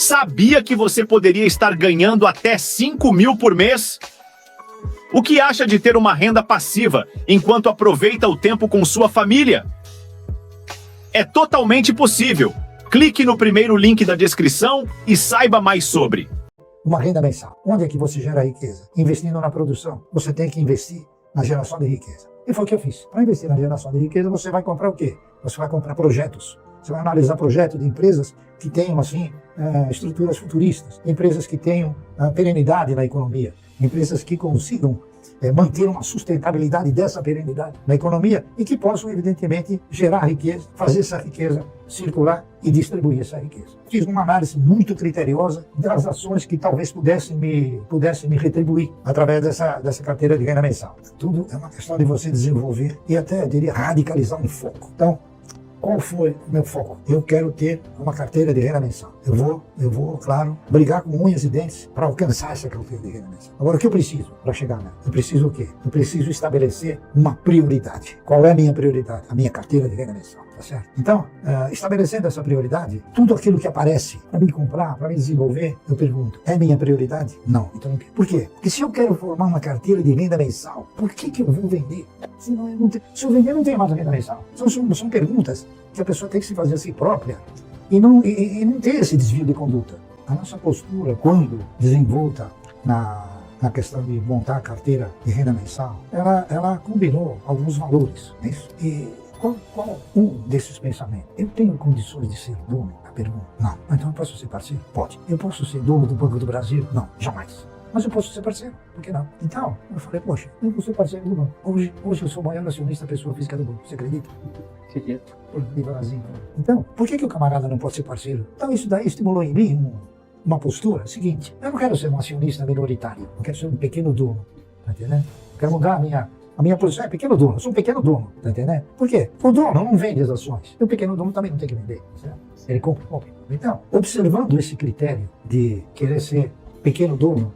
Sabia que você poderia estar ganhando até 5 mil por mês? O que acha de ter uma renda passiva enquanto aproveita o tempo com sua família? É totalmente possível. Clique no primeiro link da descrição e saiba mais sobre. Uma renda mensal. Onde é que você gera riqueza? Investindo na produção. Você tem que investir na geração de riqueza. E foi o que eu fiz. Para investir na geração de riqueza, você vai comprar o quê? Você vai comprar projetos. Você vai analisar projetos de empresas que tenham, assim, estruturas futuristas, empresas que tenham perenidade na economia, empresas que consigam manter uma sustentabilidade dessa perenidade na economia e que possam, evidentemente, gerar riqueza, fazer essa riqueza circular e distribuir essa riqueza. Fiz uma análise muito criteriosa das ações que talvez pudessem me retribuir através dessa carteira de renda mensal. Tudo é uma questão de você desenvolver e até, eu diria, radicalizar um foco. Então, qual foi o meu foco? Eu quero ter uma carteira de renda mensal. Eu vou, claro, brigar com unhas e dentes para alcançar essa carteira de renda mensal. Agora, o que eu preciso para chegar nela? Eu preciso o quê? Eu preciso estabelecer uma prioridade. Qual é a minha prioridade? A minha carteira de renda mensal, tá certo? Então, estabelecendo essa prioridade, tudo aquilo que aparece para me comprar, para me desenvolver, eu pergunto, é minha prioridade? Não. Então, por quê? Porque se eu quero formar uma carteira de renda mensal, por que eu vou vender? Se eu vender, não tenho mais renda mensal. São perguntas que a pessoa tem que se fazer a si própria e não ter esse desvio de conduta. A nossa postura, quando desenvolta na questão de montar a carteira de renda mensal, ela combinou alguns valores. Não é isso? E qual um desses pensamentos? Eu tenho condições de ser dono? A pergunta. Não. Então eu posso ser parceiro? Pode. Eu posso ser dono do Banco do Brasil? Não, jamais. Mas eu posso ser parceiro, por que não? Então, eu falei, poxa, eu vou ser parceiro do banco. Hoje eu sou o maior acionista pessoa física do banco, você acredita? Sim. Então, por que o camarada não pode ser parceiro? Então isso daí estimulou em mim uma postura seguinte, eu não quero ser um acionista minoritário, eu quero ser um pequeno dono, tá entendendo? Eu quero mudar a minha posição, é pequeno dono, eu sou um pequeno dono, tá entendendo? Por quê? O dono não vende as ações, e o pequeno dono também não tem que vender, certo? Ele compra. Então, observando esse critério de querer ser pequeno dono,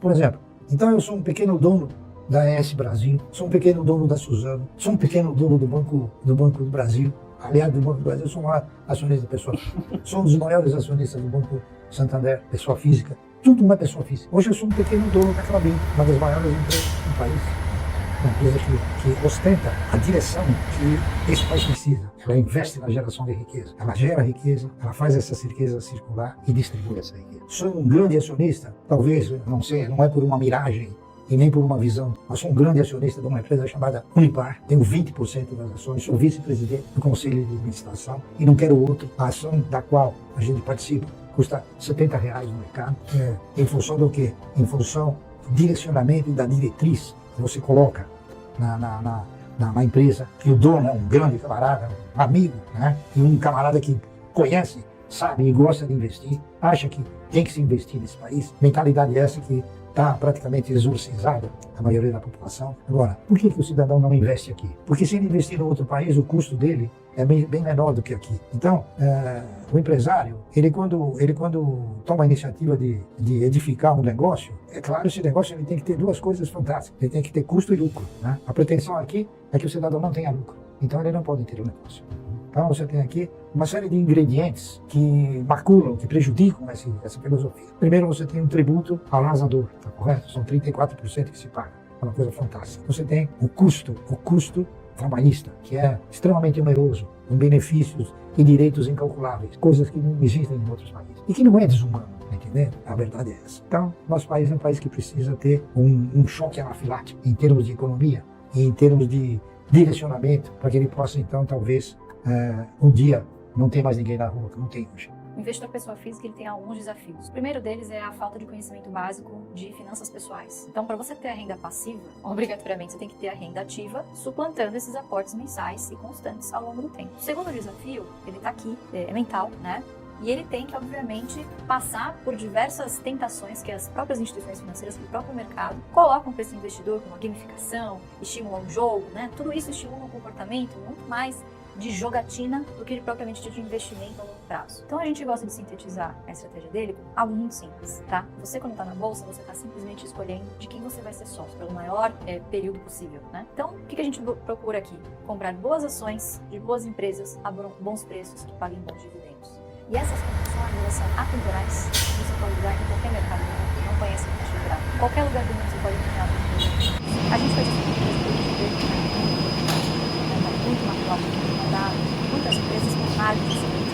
por exemplo, então eu sou um pequeno dono da ES Brasil, sou um pequeno dono da Suzano, sou um pequeno dono do Banco do Brasil, aliás, do Banco do Brasil, eu sou um acionista pessoa, sou um dos maiores acionistas do Banco Santander, pessoa física, tudo uma pessoa física. Hoje eu sou um pequeno dono da Klabin, uma das maiores empresas do país, uma empresa que ostenta a direção que esse país precisa. Ela investe na geração de riqueza, ela gera riqueza, ela faz essa riqueza circular e distribui essa riqueza. Sou um grande acionista, talvez, não sei, não é por uma miragem e nem por uma visão, mas sou um grande acionista de uma empresa chamada Unipar, tenho 20% das ações, sou vice-presidente do Conselho de Administração e não quero outro. A ação da qual a gente participa custa R$70 no mercado, em função do quê? Em função do direcionamento e da diretriz que você coloca na empresa, que o dono é um grande camarada, um amigo, né? E um camarada que conhece, sabe e gosta de investir, acha que tem que se investir nesse país. Mentalidade essa que está praticamente exorcizada a maioria da população. Agora, por que o cidadão não investe aqui? Porque se ele investir em outro país, o custo dele é bem menor do que aqui. Então, o empresário, ele quando toma a iniciativa de edificar um negócio, é claro, esse negócio ele tem que ter duas coisas fantásticas. Ele tem que ter custo e lucro, né? A pretensão aqui é que o cidadão não tenha lucro. Então, ele não pode ter o negócio. Então, você tem aqui uma série de ingredientes que maculam, que prejudicam essa filosofia. Primeiro, você tem um tributo ao lasador, tá correto? São 34% que se paga. É uma coisa fantástica. Você tem o custo trabalhista, que é extremamente oneroso, com benefícios e direitos incalculáveis, coisas que não existem em outros países. E que não é desumano, tá entendendo? A verdade é essa. Então, nosso país é um país que precisa ter um choque anafilático em termos de economia e em termos de direcionamento, para que ele possa, então, talvez, um dia não ter mais ninguém na rua, que não tem hoje. O investidor pessoa física ele tem alguns desafios. O primeiro deles é a falta de conhecimento básico de finanças pessoais. Então, para você ter a renda passiva, obrigatoriamente você tem que ter a renda ativa, suplantando esses aportes mensais e constantes ao longo do tempo. O segundo desafio, ele está aqui, é mental, né? E ele tem que, obviamente, passar por diversas tentações que as próprias instituições financeiras, que o próprio mercado, colocam para esse investidor, como a gamificação, estimulam o jogo, né? Tudo isso estimula um comportamento muito mais de jogatina do que propriamente de investimento a longo prazo. Então a gente gosta de sintetizar a estratégia dele com algo muito simples, tá? Você quando está na bolsa, você está simplesmente escolhendo de quem você vai ser sócio pelo maior período possível, né? Então o que a gente procura aqui? Comprar boas ações de boas empresas a bons preços que paguem bons dividendos. E essas condições são uma relação atemporais, você pode usar em qualquer mercado do mundo, não conhece o taxa de grau. Qualquer lugar do mundo você pode criar um empresa. A gente faz isso com muito manual, muito mandado, muitas empresas com marcas excelentes,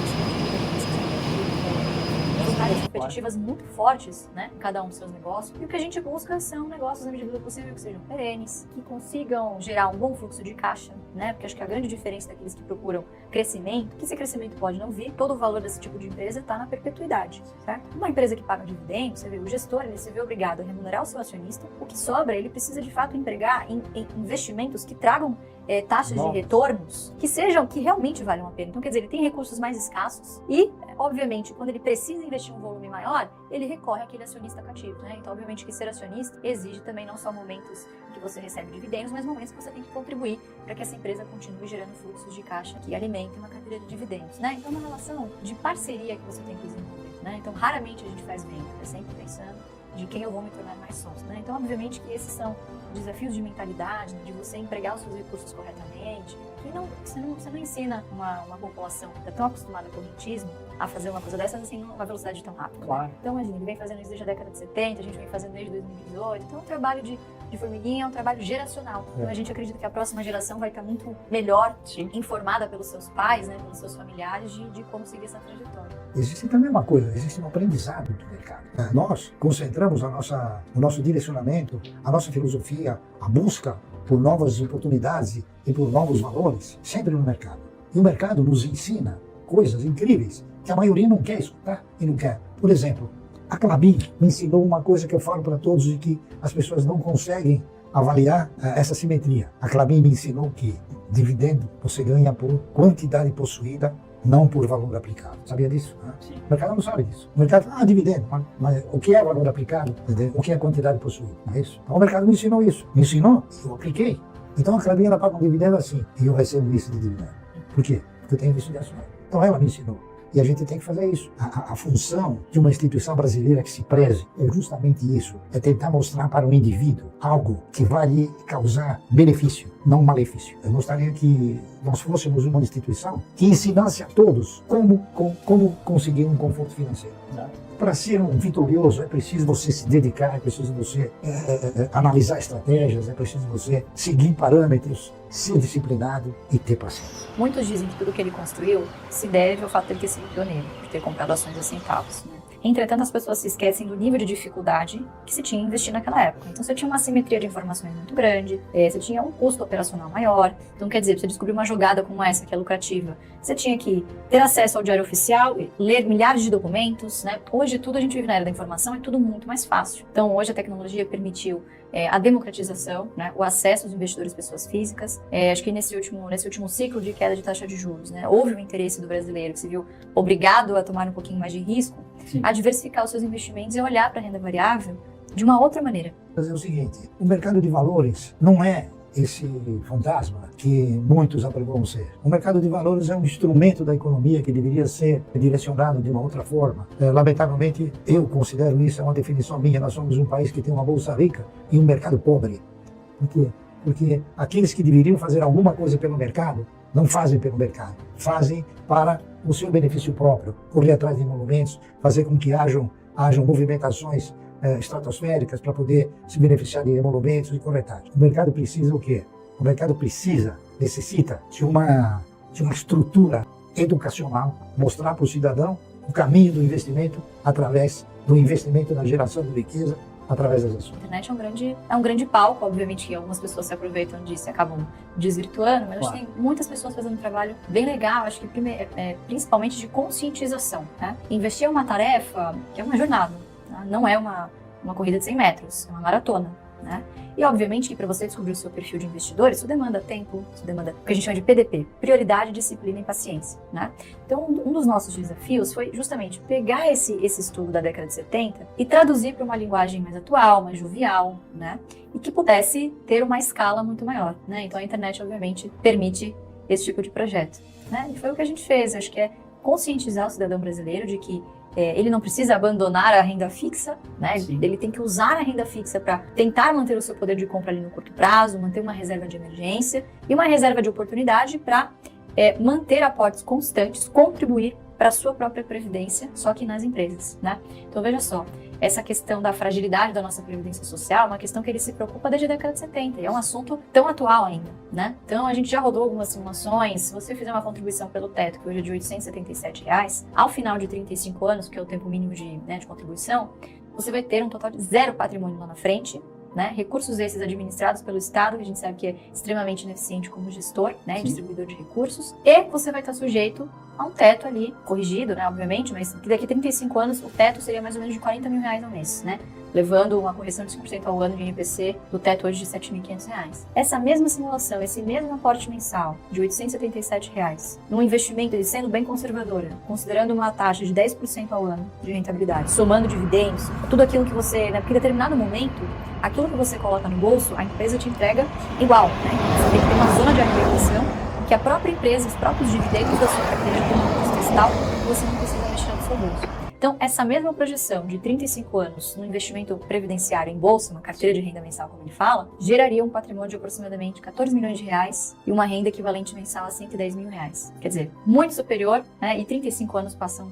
áreas competitivas muito fortes, né, cada um dos seus negócios, e o que a gente busca são negócios na medida do possível que sejam perenes, que consigam gerar um bom fluxo de caixa, né, porque acho que a grande diferença daqueles que procuram crescimento, que esse crescimento pode não vir, todo o valor desse tipo de empresa está na perpetuidade, certo? Uma empresa que paga dividendos, você vê, o gestor, ele se vê obrigado a remunerar o seu acionista, o que sobra, ele precisa de fato empregar em investimentos que tragam taxas de retornos que realmente valham a pena. Então, quer dizer, ele tem recursos mais escassos e, obviamente, quando ele precisa investir um volume maior, ele recorre àquele acionista cativo, né? Então, obviamente, que ser acionista exige também não só momentos que você recebe dividendos, mas momentos que você tem que contribuir para que essa empresa continue gerando fluxos de caixa que alimentem uma carteira de dividendos, né? Então, é uma relação de parceria que você tem que desenvolver, né? Então, raramente a gente faz venda, é sempre pensando de quem eu vou me tornar mais sócio, né? Então, obviamente que esses são desafios de mentalidade, né? De você empregar os seus recursos corretamente, que você não ensina uma população que está tão acostumada com o rentismo a fazer uma coisa dessa assim, numa velocidade tão rápida. Claro. Né? Então, imagina, ele vem fazendo isso desde a década de 70, a gente vem fazendo desde 2018, então o trabalho de formiguinha é um trabalho geracional. Então, a gente acredita que a próxima geração vai estar muito melhor informada pelos seus pais, né, pelos seus familiares, de como seguir essa trajetória. Existe também uma coisa, existe um aprendizado do mercado. Nós concentramos o nosso direcionamento, a nossa filosofia, a busca por novas oportunidades e por novos valores, sempre no mercado. E o mercado nos ensina coisas incríveis que a maioria não quer escutar e não quer. Por exemplo, a Klabin me ensinou uma coisa que eu falo para todos e que as pessoas não conseguem avaliar essa simetria. A Klabin me ensinou que dividendo você ganha por quantidade possuída, não por valor aplicado. Sabia disso? Sim. O mercado não sabe disso. O mercado fala, dividendo, mas o que é valor aplicado? Entendeu? O que é quantidade possuída? Não é isso? Então o mercado me ensinou isso. Me ensinou e eu apliquei. Então a Klabin ela paga um dividendo assim e eu recebo isso de dividendo. Por quê? Porque eu tenho visto de ações. Então ela me ensinou. E a gente tem que fazer isso. A função de uma instituição brasileira que se preze é justamente isso. É tentar mostrar para o indivíduo algo que vai lhe causar benefício, não malefício. Eu gostaria que nós fôssemos uma instituição que ensinasse a todos como conseguir um conforto financeiro. Para ser um vitorioso é preciso você se dedicar, é preciso você analisar estratégias, é preciso você seguir parâmetros, ser disciplinado e ter paciência. Muitos dizem que tudo que ele construiu se deve ao fato de ele ter sido pioneiro, de ter comprado ações a centavos, né? Entretanto, as pessoas se esquecem do nível de dificuldade que se tinha em investir naquela época. Então, você tinha uma assimetria de informações muito grande, você tinha um custo operacional maior. Então, quer dizer, para você descobrir uma jogada como essa, que é lucrativa, você tinha que ter acesso ao diário oficial, ler milhares de documentos, né? Hoje, tudo a gente vive na era da informação, é tudo muito mais fácil. Então, hoje a tecnologia permitiu a democratização, né, o acesso aos investidores pessoas físicas. Acho que nesse último ciclo de queda de taxa de juros, né, houve um interesse do brasileiro que se viu obrigado a tomar um pouquinho mais de risco, Sim. a diversificar os seus investimentos e olhar para a renda variável de uma outra maneira. Mas é o seguinte, o mercado de valores não é esse fantasma que muitos apregam ser. O mercado de valores é um instrumento da economia que deveria ser direcionado de uma outra forma. Lamentavelmente, eu considero isso, é uma definição minha, nós somos um país que tem uma bolsa rica e um mercado pobre. Por quê? Porque aqueles que deveriam fazer alguma coisa pelo mercado, não fazem pelo mercado, fazem para o seu benefício próprio, correr atrás de emolumentos, fazer com que hajam movimentações estratosféricas para poder se beneficiar de emolumentos e corretagem. O mercado precisa o quê? O mercado necessita de uma estrutura educacional, mostrar para o cidadão o caminho do investimento através do investimento na geração de riqueza através das ações. A internet é um grande palco, obviamente que algumas pessoas se aproveitam disso e acabam desvirtuando, mas claro. A gente tem muitas pessoas fazendo um trabalho bem legal, acho que principalmente de conscientização. Né? Investir é uma tarefa que é uma jornada, tá? Não é uma corrida de 100 metros, é uma maratona. Né? E obviamente que para você descobrir o seu perfil de investidor, isso demanda tempo, isso demanda o que a gente chama de PDP, prioridade, disciplina e paciência. Né? Então um dos nossos desafios foi justamente pegar esse estudo da década de 70 e traduzir para uma linguagem mais atual, mais jovial, né? E que pudesse ter uma escala muito maior. Né? Então a internet obviamente permite esse tipo de projeto. Né? E foi o que a gente fez, acho que é conscientizar o cidadão brasileiro de que ele não precisa abandonar a renda fixa, né? Ele tem que usar a renda fixa para tentar manter o seu poder de compra ali no curto prazo, manter uma reserva de emergência e uma reserva de oportunidade para manter aportes constantes, contribuir para a sua própria previdência, só que nas empresas, né? Então veja só, essa questão da fragilidade da nossa previdência social é uma questão que ele se preocupa desde a década de 70 e é um assunto tão atual ainda, né? Então a gente já rodou algumas simulações. Se você fizer uma contribuição pelo teto, que hoje é de R$ 877, ao final de 35 anos, que é o tempo mínimo de contribuição, você vai ter um total de 0 patrimônio lá na frente, né? Recursos esses administrados pelo Estado, que a gente sabe que é extremamente ineficiente como gestor, né? Distribuidor de recursos, e você vai estar sujeito a um teto ali, corrigido, né, obviamente, mas que daqui a 35 anos o teto seria mais ou menos de R$40 mil ao mês, né? Levando uma correção de 5% ao ano de INPC do teto hoje de R$ 7.500. Essa mesma simulação, esse mesmo aporte mensal de R$ 877, num investimento, ele sendo bem conservadora, considerando uma taxa de 10% ao ano de rentabilidade, somando dividendos, tudo aquilo que você, né, porque em determinado momento, aquilo que você coloca no bolso, a empresa te entrega igual, né? Você tem que ter uma zona de arrecadação que a própria empresa, os próprios dividendos da sua carteira de custo fiscal, você não precisa mexer no seu bolso. Então, essa mesma projeção de 35 anos no investimento previdenciário em bolsa, uma carteira de renda mensal, como ele fala, geraria um patrimônio de aproximadamente R$14 milhões e uma renda equivalente mensal a R$110 mil. Quer dizer, muito superior, né? E 35 anos passam